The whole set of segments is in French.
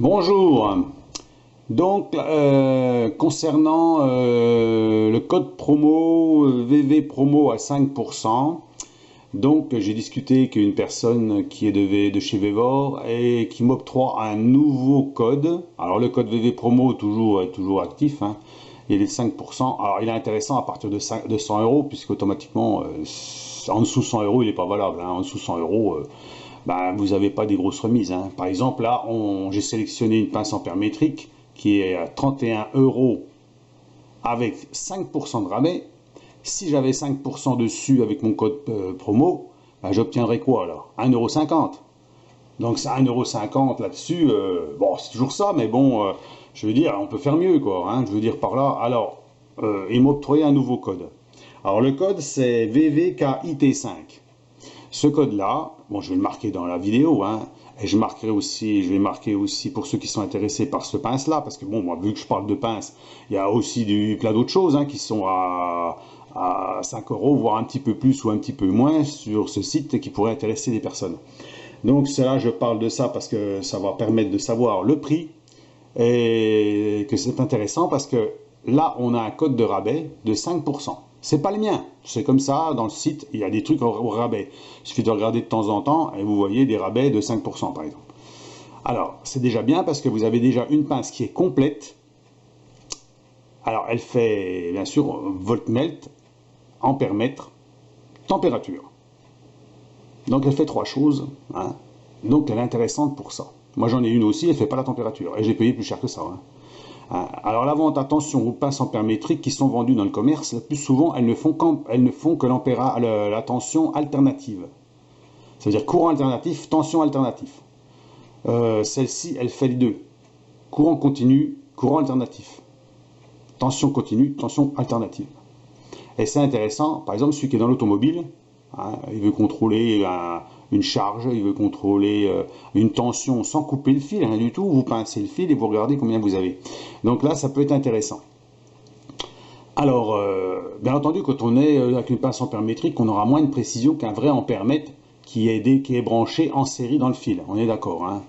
Bonjour. Donc, concernant le code promo VV promo à 5%, donc j'ai discuté avec une personne qui est de chez Vevor et qui m'octroie un nouveau code. Alors le code VV promo toujours actif, hein. Il est 5%. Alors il est intéressant à partir de 100 euros, puisque automatiquement en dessous de 100 euros il n'est pas valable, hein. En dessous de 100 euros, ben, vous n'avez pas des grosses remises, hein. Par exemple, là, j'ai sélectionné une pince ampère métrique qui est à 31 euros avec 5% de rabais. Si j'avais 5% dessus avec mon code promo, ben, j'obtiendrais quoi là? 1,50 €. Donc c'est 1,50 € là-dessus. Bon, c'est toujours ça, mais bon, je veux dire, on peut faire mieux, quoi, hein, je veux dire par là. Alors, il m'a octroyé un nouveau code. Alors le code, c'est VVKIT5. Ce code-là, bon, je vais le marquer dans la vidéo, hein, et je vais marquer aussi pour ceux qui sont intéressés par ce pince-là, parce que bon, moi, vu que je parle de pince, il y a aussi plein d'autres choses, hein, qui sont à 5 euros, voire un petit peu plus ou un petit peu moins sur ce site qui pourrait intéresser des personnes. Donc cela, je parle de ça parce que ça va permettre de savoir le prix et que c'est intéressant parce que là, on a un code de rabais de 5%. C'est pas le mien, c'est comme ça, dans le site, il y a des trucs au rabais. Il suffit de regarder de temps en temps et vous voyez des rabais de 5% par exemple. Alors, c'est déjà bien parce que vous avez déjà une pince qui est complète. Alors, elle fait, bien sûr, voltmètre, ampère-mètre, température. Donc, elle fait trois choses, hein. Donc, elle est intéressante pour ça. Moi, j'en ai une aussi, elle ne fait pas la température. Et j'ai payé plus cher que ça, hein. Alors la vente, attention aux pinces ampères métriques qui sont vendues dans le commerce, le plus souvent elles ne font que la tension alternative. Ça veut dire courant alternatif, tension alternatif. Celle-ci, elle fait les deux. Courant continu, courant alternatif. Tension continue, tension alternative. Et c'est intéressant, par exemple celui qui est dans l'automobile, hein, il veut contrôler une charge, il veut contrôler une tension sans couper le fil, rien du tout. Vous pincez le fil et vous regardez combien vous avez. Donc là, ça peut être intéressant. Alors, bien entendu, quand on est avec une pince ampère métrique, on aura moins de précision qu'un vrai ampère-mètre qui est branché en série dans le fil. On est d'accord, hein.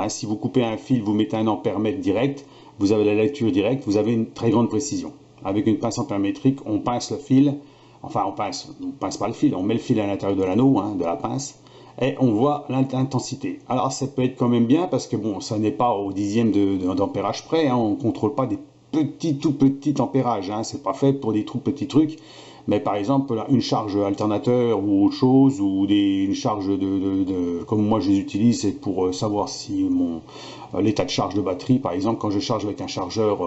Si vous coupez un fil, vous mettez un ampère-mètre direct, vous avez la lecture directe, vous avez une très grande précision. Avec une pince ampère métrique, on pince le fil, enfin on pince pas le fil, on met le fil à l'intérieur de l'anneau, hein, de la pince, et on voit l'intensité. Alors ça peut être quand même bien parce que bon, ça n'est pas au dixième d'ampérage près, hein, on ne contrôle pas des tout petits ampérages, hein, c'est pas fait pour des tout petits trucs, mais par exemple une charge alternateur ou autre chose, ou une charge comme moi je les utilise, c'est pour savoir si l'état de charge de batterie, par exemple quand je charge avec un chargeur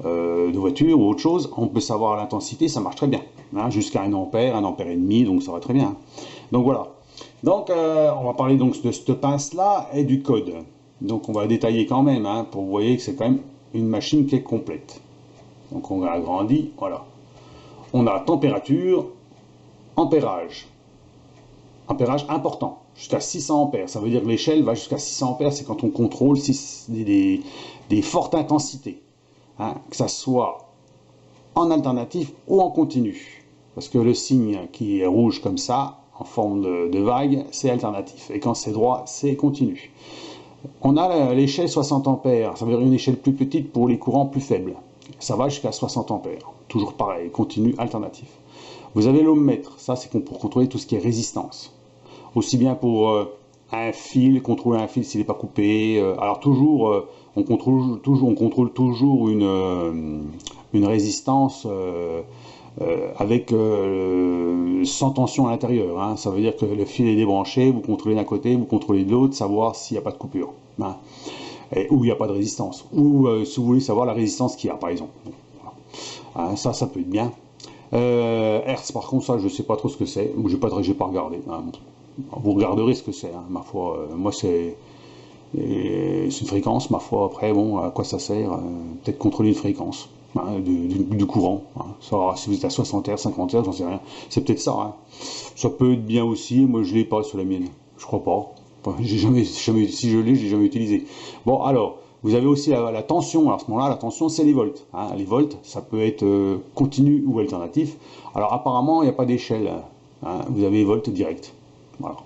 de voiture ou autre chose, on peut savoir l'intensité, ça marche très bien, hein, jusqu'à 1 ampère, 1 ampère et demi, donc ça va très bien. Donc voilà. Donc on va parler donc de cette pince là et du code. Donc on va détailler quand même, hein, pour vous voyez que c'est quand même une machine qui est complète. Donc on a agrandi, voilà. On a température, ampérage. Ampérage important, jusqu'à 600 ampères. Ça veut dire que l'échelle va jusqu'à 600 ampères, c'est quand on contrôle des fortes intensités, hein, que ça soit en alternatif ou en continu. Parce que le signe qui est rouge comme ça, en forme de vague, c'est alternatif. Et quand c'est droit, c'est continu. On a l'échelle 60 ampères, ça veut dire une échelle plus petite pour les courants plus faibles. Ça va jusqu'à 60 ampères. Toujours pareil, continu, alternatif. Vous avez l'ohmmètre, ça c'est pour contrôler tout ce qui est résistance. Aussi bien pour un fil, contrôler un fil s'il n'est pas coupé. Alors toujours, on contrôle toujours une résistance avec sans tension à l'intérieur, hein. Ça veut dire que le fil est débranché, vous contrôlez d'un côté, vous contrôlez de l'autre, savoir s'il n'y a pas de coupure, hein, ou il n'y a pas de résistance, ou si vous voulez savoir la résistance qu'il y a par exemple. Donc, voilà. Hein, ça peut être bien. Hertz par contre, ça je ne sais pas trop ce que c'est, j'ai pas regardé, hein. Vous regarderez ce que c'est, hein. Ma foi, moi c'est une fréquence, ma foi, après bon, à quoi ça sert, peut-être contrôler une fréquence, hein, du courant, hein. Savoir si vous êtes à 60 Hz, 50 Hz, j'en sais rien, c'est peut-être ça, hein. Ça peut être bien aussi, moi je l'ai pas sur la mienne, je crois pas, enfin, si je l'ai, je l'ai jamais utilisé. Bon alors, vous avez aussi la tension, alors à ce moment-là, la tension c'est les volts, hein. Les volts, ça peut être continu ou alternatif, alors apparemment il n'y a pas d'échelle, hein. Vous avez volts direct, voilà.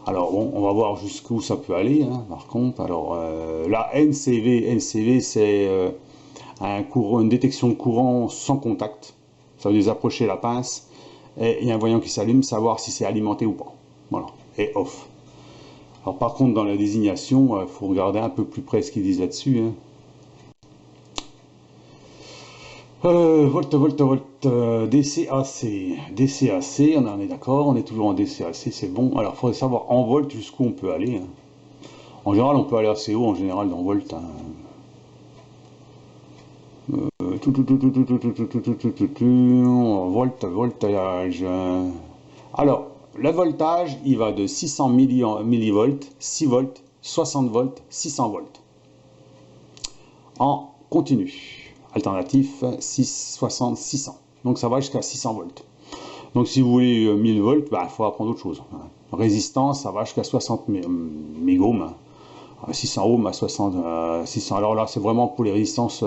Alors bon, on va voir jusqu'où ça peut aller, hein, par contre. Alors la NCV c'est une détection de courant sans contact. Ça veut dire approcher la pince et il y a un voyant qui s'allume, savoir si c'est alimenté ou pas. Voilà, et off. Alors par contre, dans la désignation, il faut regarder un peu plus près ce qu'ils disent là-dessus, hein. DCAC. DCAC, on en est d'accord, on est toujours en DCAC, c'est bon. Alors, il faudrait savoir en volt jusqu'où on peut aller, hein. En général, on peut aller assez haut, en général, dans volt, hein. Voltage. Alors, le voltage, il va de 600 millivolts, 6 volts, 60 volts, 600 volts. En continu. Alternatif 6, 60, 600. Donc ça va jusqu'à 600 volts. Donc si vous voulez 1000 volts, il faut apprendre autre chose. Résistance, ça va jusqu'à 60 mégohms. 600 ohms à 60, 600. Alors là, c'est vraiment pour les résistances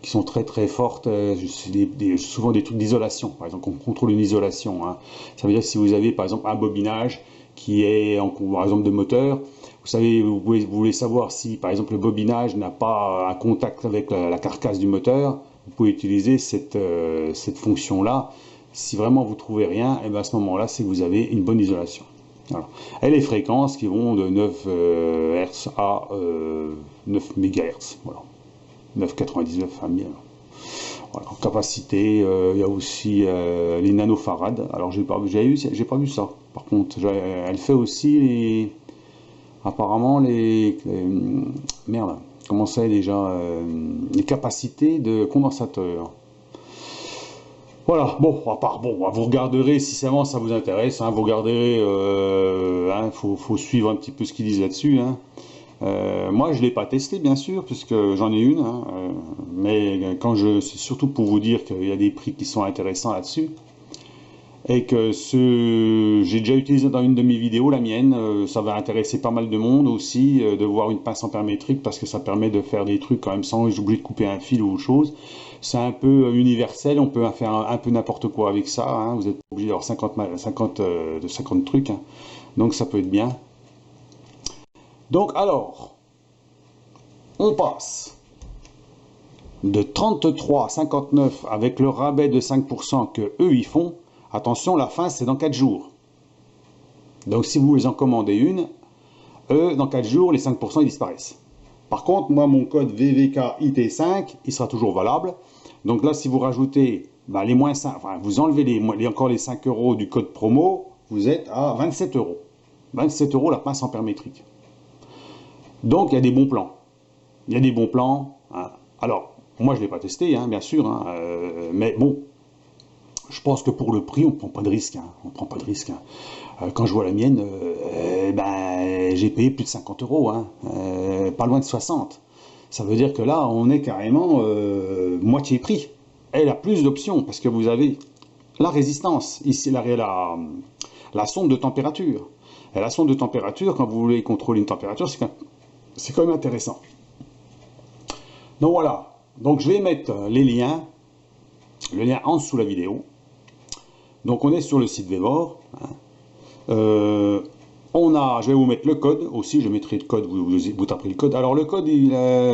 qui sont très très fortes. C'est souvent des trucs d'isolation. Par exemple, on contrôle une isolation, hein. Ça veut dire que si vous avez par exemple un bobinage qui est par exemple de moteur, vous savez, vous voulez savoir si par exemple le bobinage n'a pas un contact avec la carcasse du moteur, vous pouvez utiliser cette fonction-là. Si vraiment vous trouvez rien, et bien à ce moment-là, c'est que vous avez une bonne isolation. Voilà. Et les fréquences qui vont de 9 Hz à 9 MHz. Voilà. 9,99 à 1000. Voilà. En capacité, il y a aussi les nanofarads. Alors j'ai pas vu ça. Par contre, elle fait aussi apparemment merde, comment ça déjà les capacités de condensateur. Voilà, bon, à part, bon, vous regarderez si vraiment ça vous intéresse, hein, vous regarderez, faut suivre un petit peu ce qu'ils disent là-dessus, hein. Moi, je ne l'ai pas testé, bien sûr, puisque j'en ai une, hein, mais c'est surtout pour vous dire qu'il y a des prix qui sont intéressants là-dessus, et que j'ai déjà utilisé dans une de mes vidéos, la mienne, ça va intéresser pas mal de monde aussi, de voir une pince ampère-métrique, parce que ça permet de faire des trucs quand même sans oublier de couper un fil ou autre chose. C'est un peu universel, on peut faire un peu n'importe quoi avec ça, hein. Vous êtes obligé d'avoir 50 trucs, hein. Donc ça peut être bien. Donc alors, on passe de 33,59 avec le rabais de 5% que eux ils font. Attention, la fin c'est dans 4 jours. Donc si vous les en commandez une, eux dans 4 jours les 5% ils disparaissent. Par contre, moi mon code VVKIT5 il sera toujours valable. Donc là si vous rajoutez les moins 5, enfin vous enlevez encore les 5 € du code promo, vous êtes à 27 €. 27 € la pince ampère-métrique. Donc il y a des bons plans. Il y a des bons plans, hein. Alors, moi je ne l'ai pas testé, hein, bien sûr, hein, mais bon, je pense que pour le prix, on ne prend pas de risque, hein, on prend pas de risque, hein. Quand je vois la mienne, j'ai payé plus de 50 €, hein, pas loin de 60. Ça veut dire que là, on est carrément moitié prix. Elle a plus d'options, parce que vous avez la résistance, ici la sonde de température. Et la sonde de température, quand vous voulez contrôler une température, c'est quand même intéressant. Donc voilà, donc je vais mettre les liens, le lien en dessous de la vidéo. Donc on est sur le site Vevor, hein. Je vais vous mettre le code aussi, je mettrai le code, vous taperez le code. Alors le code,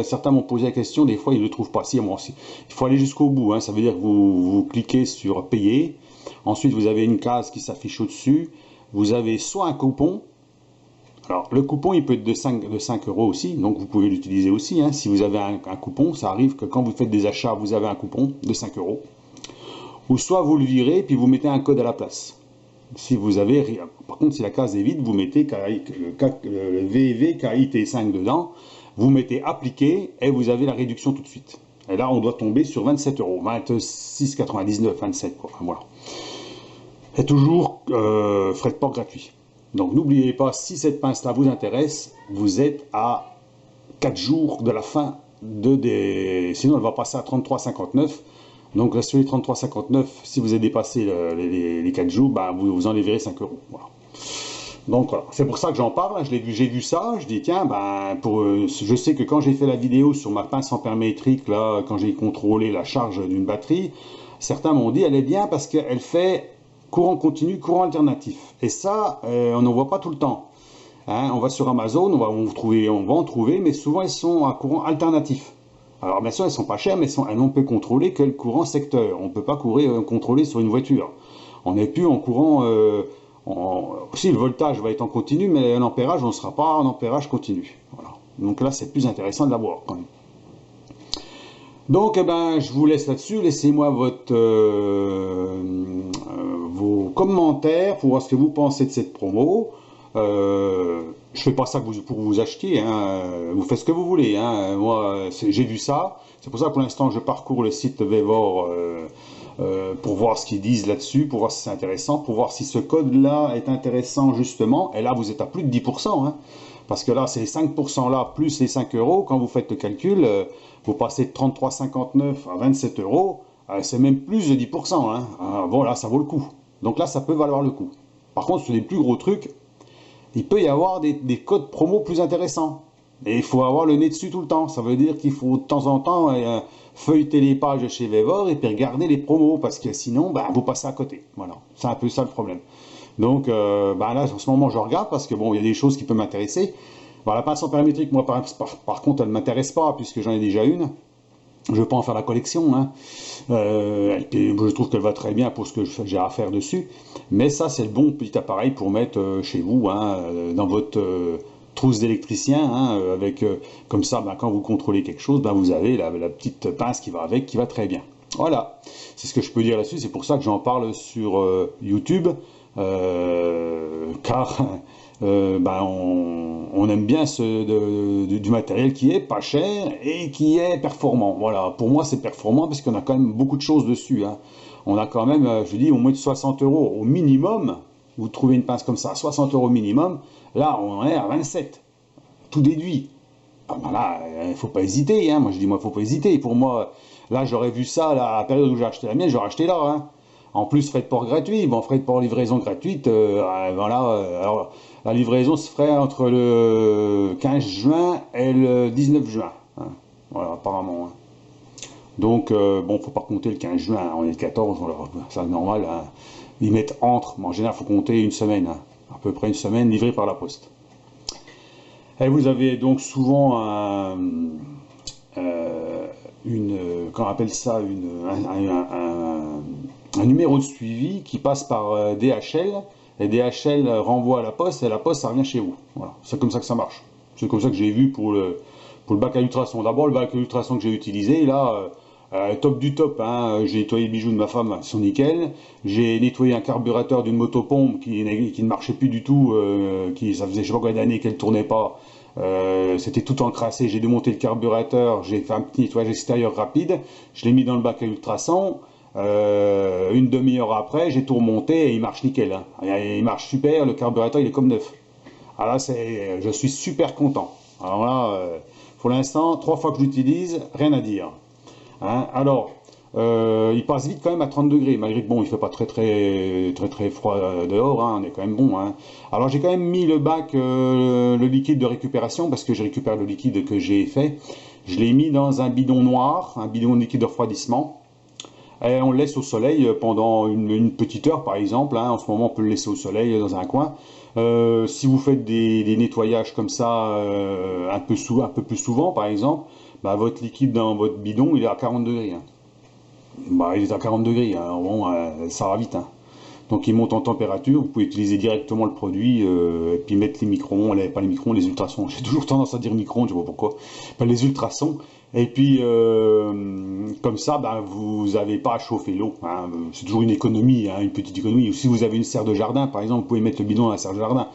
certains m'ont posé la question, des fois ils ne le trouvent pas. Si, moi aussi. Il faut aller jusqu'au bout, hein. Ça veut dire que vous cliquez sur payer, ensuite vous avez une case qui s'affiche au-dessus, vous avez soit un coupon. Alors, le coupon, il peut être de 5 € aussi, donc vous pouvez l'utiliser aussi, hein. Si vous avez un coupon, ça arrive que quand vous faites des achats, vous avez un coupon de 5 €. Ou soit vous le virez, puis vous mettez un code à la place. Si vous avez rien. Par contre, si la case est vide, vous mettez le VVKIT5 dedans, vous mettez appliquer, et vous avez la réduction tout de suite. Et là, on doit tomber sur 27 €, 26,99, 27, quoi. Enfin, voilà. Et toujours frais de port gratuits. Donc n'oubliez pas, si cette pince-là vous intéresse, vous êtes à 4 jours de la fin sinon elle va passer à 33,59. Donc là, sur les 33,59, si vous avez dépassé les 4 jours, vous enlèverez 5 €. Voilà. Donc voilà, c'est pour ça que j'en parle. J'ai vu ça, je dis tiens, je sais que quand j'ai fait la vidéo sur ma pince ampère-métrique, là, quand j'ai contrôlé la charge d'une batterie, certains m'ont dit elle est bien parce qu'elle fait courant continu, courant alternatif. Et ça, on n'en voit pas tout le temps. Hein, on va sur Amazon, on va en trouver, mais souvent elles sont à courant alternatif. Alors bien sûr, elles sont pas chères, mais elles ne peut contrôler que le courant secteur. On ne peut pas contrôler sur une voiture. On n'est plus en courant. Si le voltage va être en continu, mais l'ampérage, on ne sera pas en ampérage continu. Voilà. Donc là, c'est plus intéressant de l'avoir quand même. Donc, eh ben, je vous laisse là-dessus. Laissez-moi vos commentaires pour voir ce que vous pensez de cette promo. Je fais pas ça pour vous acheter, hein. Vous faites ce que vous voulez, hein. Moi, j'ai vu ça. C'est pour ça que pour l'instant, je parcours le site Vevor pour voir ce qu'ils disent là-dessus, pour voir si c'est intéressant, pour voir si ce code-là est intéressant justement. Et là, vous êtes à plus de 10%, hein. Parce que là, c'est les 5% là, plus les 5 euros. Quand vous faites le calcul, vous passez de 33,59 à 27 euros. C'est même plus de 10%, hein. Bon, là, ça vaut le coup. Donc là, ça peut valoir le coup. Par contre, sur les plus gros trucs, il peut y avoir des codes promo plus intéressants. Et il faut avoir le nez dessus tout le temps. Ça veut dire qu'il faut de temps en temps feuilleter les pages chez Vevor et puis regarder les promos, parce que sinon, ben, vous passez à côté. Voilà, c'est un peu ça le problème. Donc ben là, en ce moment, je regarde parce que bon, il y a des choses qui peuvent m'intéresser. Bon, la pince en paramétrique, moi, par contre, elle ne m'intéresse pas puisque j'en ai déjà une. Je ne veux pas en faire la collection, hein. Et puis, je trouve qu'elle va très bien pour ce que j'ai à faire dessus. Mais ça, c'est le bon petit appareil pour mettre chez vous, hein, dans votre trousse d'électricien, hein, avec comme ça, ben, quand vous contrôlez quelque chose, ben, vous avez la petite pince qui va avec, qui va très bien. Voilà, c'est ce que je peux dire là-dessus. C'est pour ça que j'en parle sur YouTube, car ben, on aime bien du matériel qui est pas cher et qui est performant. Voilà, pour moi c'est performant parce qu'on a quand même beaucoup de choses dessus, hein. On a quand même, je dis, au moins de 60 euros au minimum. Vous trouvez une pince comme ça, 60 euros minimum. Là, on est à 27, tout déduit. Ah ben là, il ne faut pas hésiter, hein. Moi je dis, moi, il ne faut pas hésiter. Pour moi, là, j'aurais vu ça, là, à la période où j'ai acheté la mienne, j'aurais acheté là, hein. En plus, frais de port gratuit. Bon, frais de port livraison gratuite, voilà. Alors, la livraison se ferait entre le 15 juin et le 19 juin. Hein. Voilà, apparemment. Hein. Donc, bon, faut pas compter le 15 juin. Hein. On est le 14, voilà, c'est normal. Hein. Ils mettent entre. Mais en général, il faut compter une semaine. Hein. À peu près une semaine livrée par la poste. Et vous avez donc souvent qu'on appelle ça un numéro de suivi qui passe par DHL, et DHL renvoie à la poste, et la poste, ça revient chez vous. Voilà, c'est comme ça que ça marche. C'est comme ça que j'ai vu pour le bac à ultrasons. D'abord, le bac à ultrasons que j'ai utilisé, là, top du top, hein. J'ai nettoyé le bijou de ma femme, ils sont nickel. J'ai nettoyé un carburateur d'une motopompe qui ne marchait plus du tout, ça faisait je sais pas combien d'années qu'elle ne tournait pas. C'était tout encrassé, j'ai démonté le carburateur, j'ai fait un petit nettoyage extérieur rapide, je l'ai mis dans le bac à ultrasons. Une demi-heure après, j'ai tout remonté et il marche nickel, hein. Il marche super, le carburateur il est comme neuf. Alors là, je suis super content. Alors là, pour l'instant, 3 fois que je l'utilise, rien à dire. Hein. Alors, il passe vite quand même à 30 degrés, malgré que bon, il fait pas très froid dehors, hein, on est quand même bon. Hein. Alors j'ai quand même mis le bac, le liquide de récupération, parce que je récupère le liquide que j'ai fait. Je l'ai mis dans un bidon noir, un bidon de liquide de refroidissement. Et on le laisse au soleil pendant une petite heure par exemple, hein. En ce moment on peut le laisser au soleil dans un coin. Si vous faites des nettoyages comme ça un peu plus souvent par exemple, bah, votre liquide dans votre bidon il est à 40 degrés. Hein. Bah, il est à 40 degrés, hein. Bon, ça va vite. Hein. Donc il monte en température, vous pouvez utiliser directement le produit et puis mettre les micro-ondes, pas les micro-ondes, les ultrasons. J'ai toujours tendance à dire micro-ondes, je ne sais pas pourquoi. Pas les ultrasons. Et puis comme ça, ben, vous n'avez pas à chauffer l'eau. Hein. C'est toujours une économie, hein, une petite économie. Ou si vous avez une serre de jardin, par exemple, vous pouvez mettre le bidon dans la serre de jardin.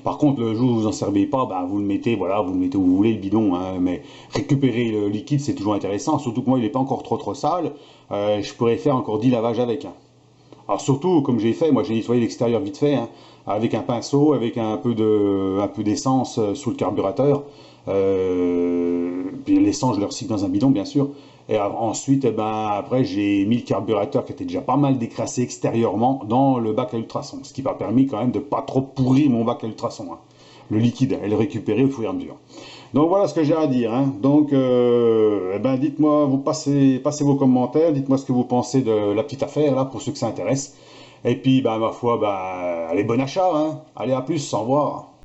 Par contre, le jour où vous n'en servez pas, ben, vous le mettez, voilà, vous le mettez où vous voulez, le bidon. Hein. Mais récupérer le liquide, c'est toujours intéressant. Surtout que moi, il n'est pas encore trop sale. Je pourrais faire encore 10 lavages avec. Hein. Alors surtout, comme j'ai fait, moi j'ai nettoyé l'extérieur vite fait, hein, avec un pinceau, avec un peu d'essence sous le carburateur. Puis l'essence, je le recycle dans un bidon, bien sûr. Et ensuite, eh ben, après, j'ai mis le carburateur qui était déjà pas mal décrassé extérieurement dans le bac à ultrasons. Ce qui m'a permis quand même de pas trop pourrir mon bac à ultrasons. Hein. Le liquide, et le récupérer au fur et à mesure. Donc voilà ce que j'ai à dire. Hein. Donc, eh ben, dites-moi, vous passez vos commentaires, dites-moi ce que vous pensez de la petite affaire, là, pour ceux que ça intéresse. Et puis, ben, ma foi, ben, allez, bon achat. Hein. Allez, à plus, au revoir.